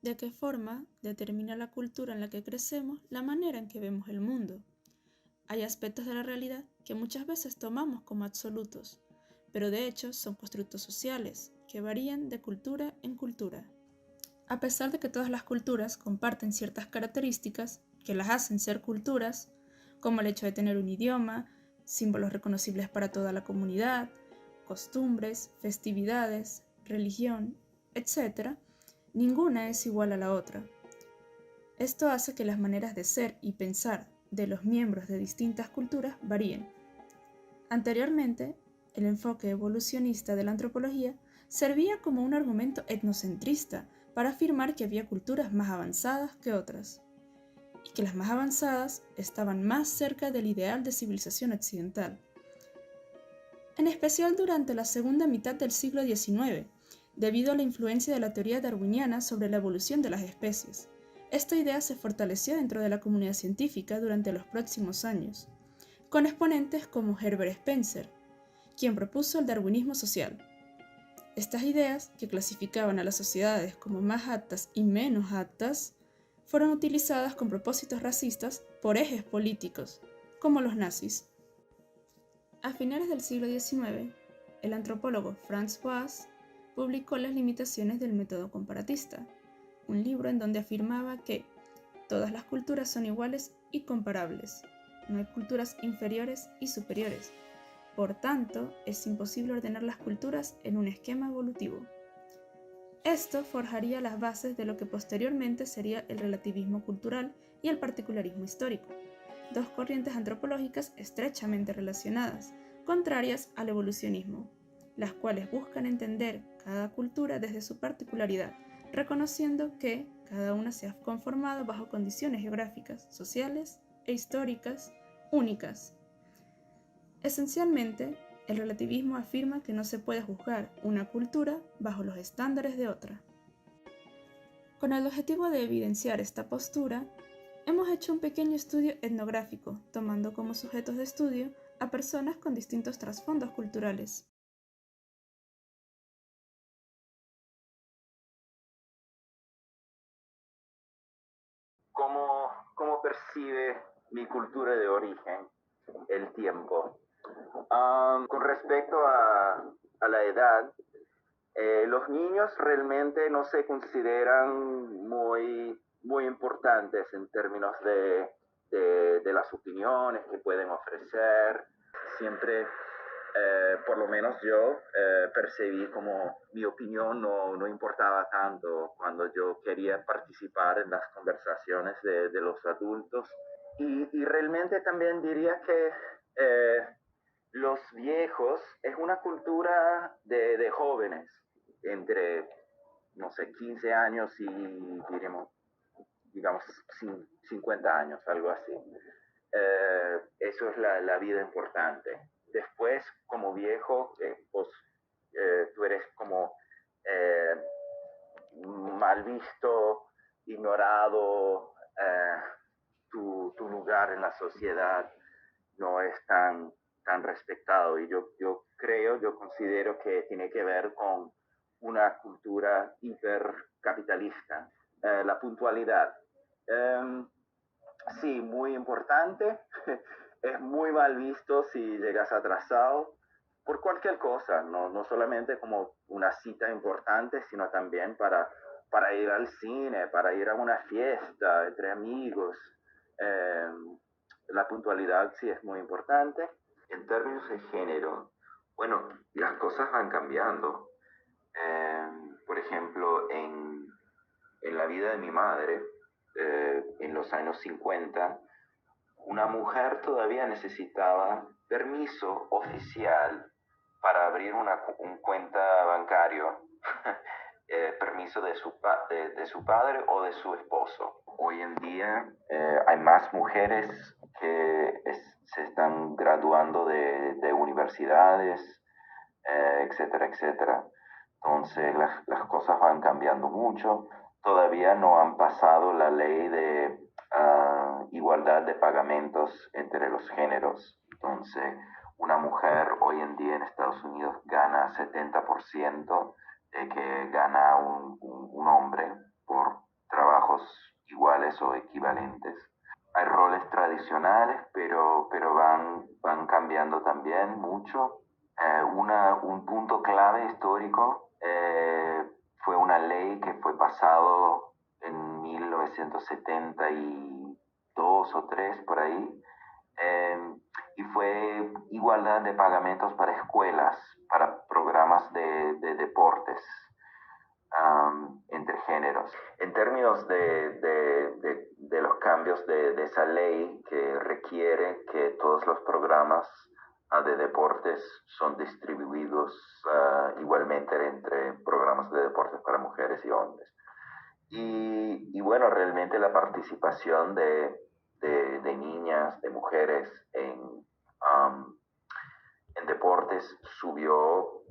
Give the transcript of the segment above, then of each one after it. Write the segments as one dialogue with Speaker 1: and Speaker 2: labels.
Speaker 1: ¿De qué forma determina la cultura en la que crecemos la manera en que vemos el mundo? Hay aspectos de la realidad que muchas veces tomamos como absolutos, pero de hecho son constructos sociales que varían de cultura en cultura. A pesar de que todas las culturas comparten ciertas características que las hacen ser culturas, como el hecho de tener un idioma, símbolos reconocibles para toda la comunidad, costumbres, festividades, religión, etc., ninguna es igual a la otra. Esto hace que las maneras de ser y pensar de los miembros de distintas culturas varíen. Anteriormente, el enfoque evolucionista de la antropología servía como un argumento etnocentrista para afirmar que había culturas más avanzadas que otras, y que las más avanzadas estaban más cerca del ideal de civilización occidental. En especial durante la segunda mitad del siglo XIX, debido a la influencia de la teoría darwiniana sobre la evolución de las especies. Esta idea se fortaleció dentro de la comunidad científica durante los próximos años, con exponentes como Herbert Spencer, quien propuso el darwinismo social. Estas ideas, que clasificaban a las sociedades como más aptas y menos aptas, fueron utilizadas con propósitos racistas por ejes políticos, como los nazis. A finales del siglo XIX, el antropólogo Franz Boas publicó Las limitaciones del método comparatista, un libro en donde afirmaba que todas las culturas son iguales y comparables, no hay culturas inferiores y superiores, por tanto, es imposible ordenar las culturas en un esquema evolutivo. Esto forjaría las bases de lo que posteriormente sería el relativismo cultural y el particularismo histórico, dos corrientes antropológicas estrechamente relacionadas, contrarias al evolucionismo, las cuales buscan entender cada cultura desde su particularidad, reconociendo que cada una se ha conformado bajo condiciones geográficas, sociales e históricas únicas. Esencialmente, el relativismo afirma que no se puede juzgar una cultura bajo los estándares de otra. Con el objetivo de evidenciar esta postura, hemos hecho un pequeño estudio etnográfico, tomando como sujetos de estudio a personas con distintos trasfondos culturales.
Speaker 2: ¿Cómo percibe mi cultura de origen el tiempo? Con respecto a la edad, los niños realmente no se consideran muy importantes en términos de las opiniones que pueden ofrecer. Siempre, por lo menos yo, percibí como mi opinión no importaba tanto cuando yo quería participar en las conversaciones de los adultos. Y realmente también diría que los viejos es una cultura de jóvenes, entre, no sé, 15 años y digamos 50 años, algo así. Eso es la vida importante. Después, como viejo, pues, tú eres como eh, mal visto, ignorado, tu lugar en la sociedad no es tan respetado. Y yo considero que tiene que ver con una cultura hipercapitalista. La puntualidad. Um, sí, muy importante. Es muy mal visto si llegas atrasado por cualquier cosa, no solamente como una cita importante, sino también para ir al cine, para ir a una fiesta entre amigos. Eh, la puntualidad sí es muy importante. En términos de género, bueno, las cosas van cambiando. Por ejemplo, en la vida de mi madre, en los años 50, una mujer todavía necesitaba permiso oficial para abrir un cuenta bancario, permiso de su padre o de su esposo. Hoy en día hay más mujeres que se están graduando de universidades, etcétera, etcétera. Entonces las cosas van cambiando mucho. Todavía no han pasado la ley de igualdad de pagamentos entre los géneros. Entonces, una mujer hoy en día en Estados Unidos gana 70% de que gana un hombre similares o equivalentes. Hay roles tradicionales, pero van cambiando también mucho. Un punto clave histórico fue una ley que fue pasado en 1972 o 3 por ahí, y fue igualdad de pagamentos para escuelas, para programas de deportes entre géneros. En términos de los cambios de esa ley que requiere que todos los programas de deportes son distribuidos igualmente entre programas de deportes para mujeres y hombres. Y bueno, realmente la participación de niñas, de mujeres en deportes subió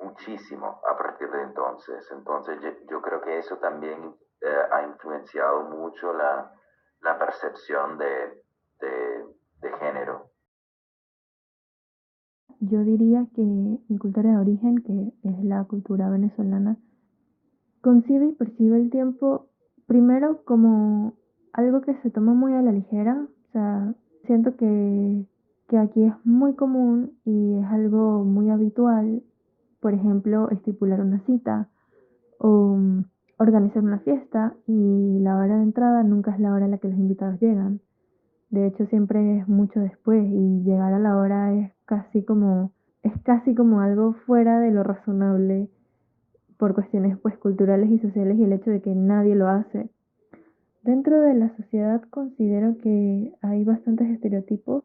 Speaker 2: muchísimo a partir de entonces. Entonces yo creo que eso también ha influenciado mucho la percepción de género.
Speaker 3: Yo diría que mi cultura de origen, que es la cultura venezolana, concibe y percibe el tiempo primero como algo que se toma muy a la ligera. O sea, siento que aquí es muy común y es algo muy habitual, por ejemplo, estipular una cita o organizar una fiesta y la hora de entrada nunca es la hora a la que los invitados llegan. De hecho, siempre es mucho después y llegar a la hora es casi como algo fuera de lo razonable por cuestiones pues culturales y sociales y el hecho de que nadie lo hace. Dentro de la sociedad considero que hay bastantes estereotipos.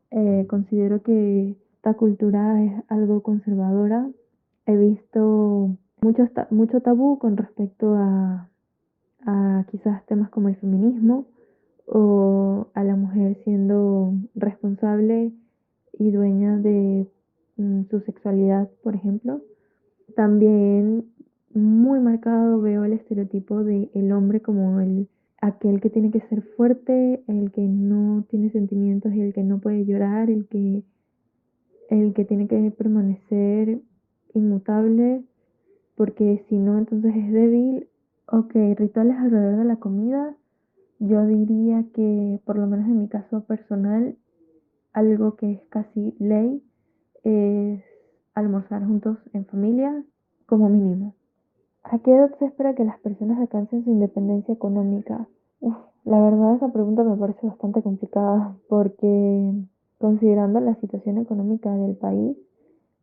Speaker 3: Considero que esta cultura es algo conservadora. He visto mucho tabú con respecto a quizás temas como el feminismo o a la mujer siendo responsable y dueña de su sexualidad, por ejemplo. También muy marcado veo el estereotipo de el hombre como aquel que tiene que ser fuerte, el que no tiene sentimientos y el que no puede llorar, el que tiene que permanecer inmutable, porque si no entonces es débil. Ok, rituales alrededor de la comida. Yo diría que, por lo menos en mi caso personal, algo que es casi ley es almorzar juntos en familia, como mínimo. ¿A qué edad se espera que las personas alcancen su independencia económica? Uf, la verdad esa pregunta me parece bastante complicada porque considerando la situación económica del país,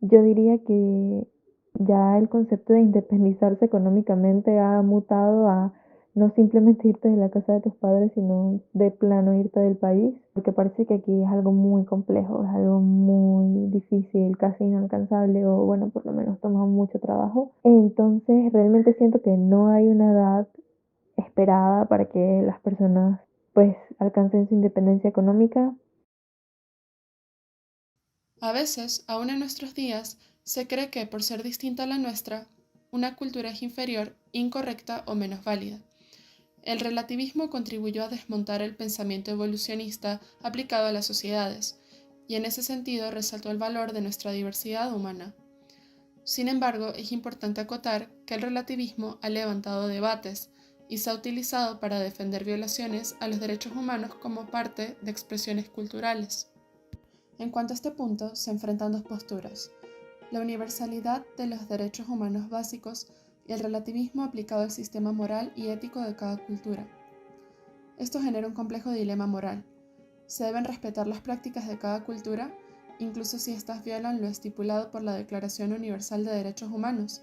Speaker 3: yo diría que ya el concepto de independizarse económicamente ha mutado a no simplemente irte de la casa de tus padres, sino de plano irte del país, porque parece que aquí es algo muy complejo, es algo muy difícil, casi inalcanzable, o bueno, por lo menos toma mucho trabajo. Entonces, realmente siento que no hay una edad esperada para que las personas pues alcancen su independencia económica.
Speaker 1: A veces, aún en nuestros días, se cree que por ser distinta a la nuestra, una cultura es inferior, incorrecta o menos válida. El relativismo contribuyó a desmontar el pensamiento evolucionista aplicado a las sociedades, y en ese sentido resaltó el valor de nuestra diversidad humana. Sin embargo, es importante acotar que el relativismo ha levantado debates y se ha utilizado para defender violaciones a los derechos humanos como parte de expresiones culturales. En cuanto a este punto, se enfrentan dos posturas: la universalidad de los derechos humanos básicos y el relativismo aplicado al sistema moral y ético de cada cultura. Esto genera un complejo dilema moral. Se deben respetar las prácticas de cada cultura, incluso si éstas violan lo estipulado por la Declaración Universal de Derechos Humanos.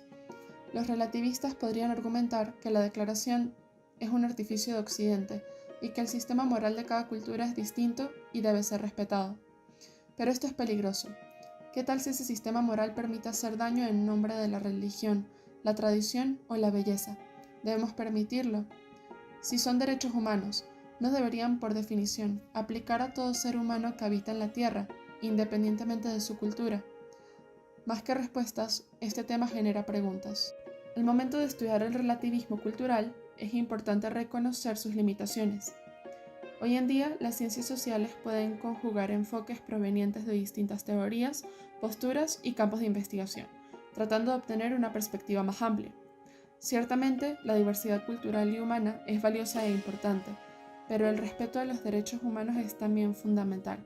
Speaker 1: Los relativistas podrían argumentar que la Declaración es un artificio de Occidente y que el sistema moral de cada cultura es distinto y debe ser respetado. Pero esto es peligroso. ¿Qué tal si ese sistema moral permite hacer daño en nombre de la religión, la tradición o la belleza? ¿Debemos permitirlo? Si son derechos humanos, ¿no deberían, por definición, aplicar a todo ser humano que habita en la Tierra, independientemente de su cultura? Más que respuestas, este tema genera preguntas. Al momento de estudiar el relativismo cultural, es importante reconocer sus limitaciones. Hoy en día, las ciencias sociales pueden conjugar enfoques provenientes de distintas teorías, posturas y campos de investigación, tratando de obtener una perspectiva más amplia. Ciertamente, la diversidad cultural y humana es valiosa e importante,
Speaker 4: pero el respeto a los derechos humanos es también fundamental.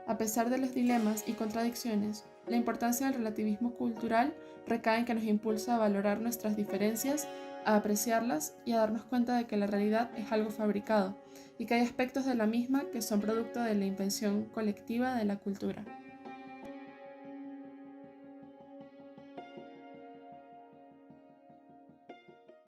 Speaker 4: A pesar de los dilemas y contradicciones, la importancia del relativismo cultural recae en que nos impulsa a valorar nuestras diferencias, a apreciarlas y a darnos cuenta de que la realidad es algo fabricado y que hay aspectos de la misma que son producto de la invención colectiva de la cultura.